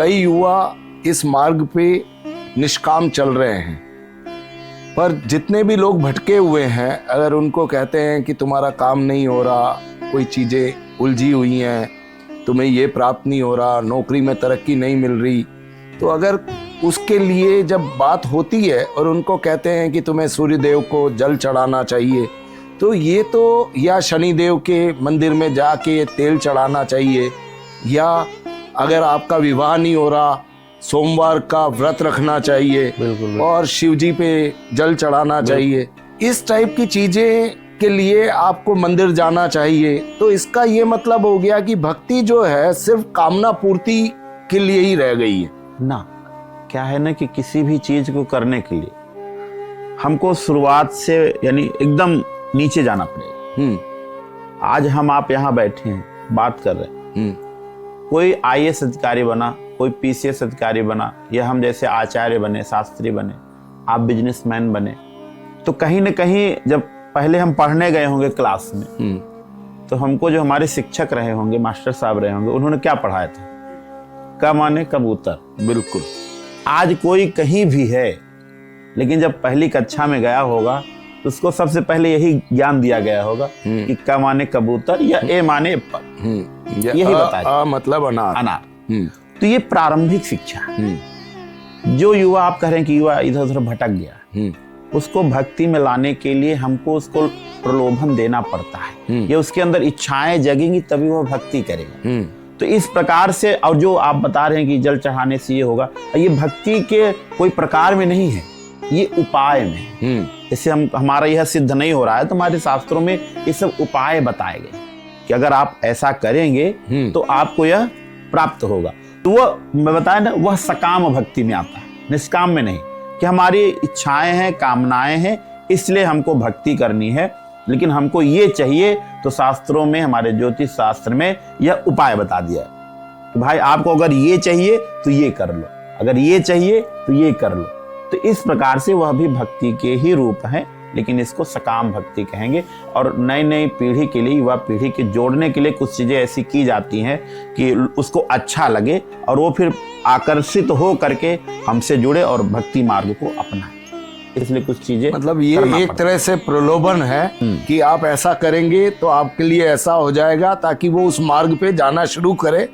कई युवा इस मार्ग पे निष्काम चल रहे हैं, पर जितने भी लोग भटके हुए हैं, अगर उनको कहते हैं कि तुम्हारा काम नहीं हो रहा, कोई चीज़ें उलझी हुई हैं, तुम्हें ये प्राप्त नहीं हो रहा, नौकरी में तरक्की नहीं मिल रही, तो अगर उसके लिए जब बात होती है और उनको कहते हैं कि तुम्हें सूर्य देव को जल चढ़ाना चाहिए, तो ये तो या शनिदेव के मंदिर में जाके तेल चढ़ाना चाहिए, या अगर आपका विवाह नहीं हो रहा सोमवार का व्रत रखना चाहिए, बिल्कुल। और शिव जी पे जल चढ़ाना चाहिए, इस टाइप की चीजें के लिए आपको मंदिर जाना चाहिए। तो इसका ये मतलब हो गया कि भक्ति जो है सिर्फ कामना पूर्ति के लिए ही रह गई है ना। क्या है ना कि किसी भी चीज को करने के लिए हमको शुरुआत से यानी एकदम नीचे जाना पड़ेगा। आज हम आप यहाँ बैठे हैं, बात कर रहे हैं, कोई IAS अधिकारी बना, कोई PCS अधिकारी बना, या हम जैसे आचार्य बने, शास्त्री बने, आप बिजनेसमैन बने, तो कहीं न कहीं जब पहले हम पढ़ने गए होंगे क्लास में, तो हमको जो हमारे शिक्षक रहे होंगे, मास्टर साहब रहे होंगे, उन्होंने क्या पढ़ाया था? क माने कबूतर। बिल्कुल। आज कोई कहीं भी है, लेकिन जब पहली कक्षा में गया होगा तो उसको सबसे पहले यही ज्ञान दिया गया होगा कि क माने कबूतर या ए माने एप्पल, यही बताया, मतलब अनार। तो ये प्रारंभिक शिक्षा। जो युवा आप कह रहे हैं कि युवा इधर उधर भटक गया, उसको भक्ति में लाने के लिए हमको उसको प्रलोभन देना पड़ता है। ये उसके अंदर इच्छाएं जगेंगी तभी वो भक्ति करेगा। तो इस प्रकार से, और जो आप बता रहे हैं कि जल चढ़ाने से ये होगा, ये भक्ति के कोई प्रकार में नहीं है, ये उपाय में। जैसे हमारा यह सिद्ध नहीं हो रहा है, तो हमारे शास्त्रों में ये सब उपाय बताए गए कि अगर आप ऐसा करेंगे तो आपको यह प्राप्त होगा। तो वो मैं बताया ना, वह सकाम भक्ति में आता है, निष्काम में नहीं, कि हमारी इच्छाएं हैं, कामनाएं हैं, इसलिए हमको भक्ति करनी है, लेकिन हमको ये चाहिए, तो शास्त्रों में, हमारे ज्योतिष शास्त्र में यह उपाय बता दिया है कि भाई आपको अगर ये चाहिए तो ये कर लो, अगर ये चाहिए तो ये कर लो। तो इस प्रकार से वह भी भक्ति के ही रूप है, लेकिन इसको सकाम भक्ति कहेंगे। और नई नई पीढ़ी के लिए, युवा पीढ़ी के जोड़ने के लिए कुछ चीजें ऐसी की जाती हैं कि उसको अच्छा लगे और वो फिर आकर्षित हो करके हमसे जुड़े और भक्ति मार्ग को अपनाए। इसलिए कुछ चीजें, मतलब ये एक तरह से प्रलोभन है कि आप ऐसा करेंगे तो आपके लिए ऐसा हो जाएगा, ताकि वो उस मार्ग पे जाना शुरू करे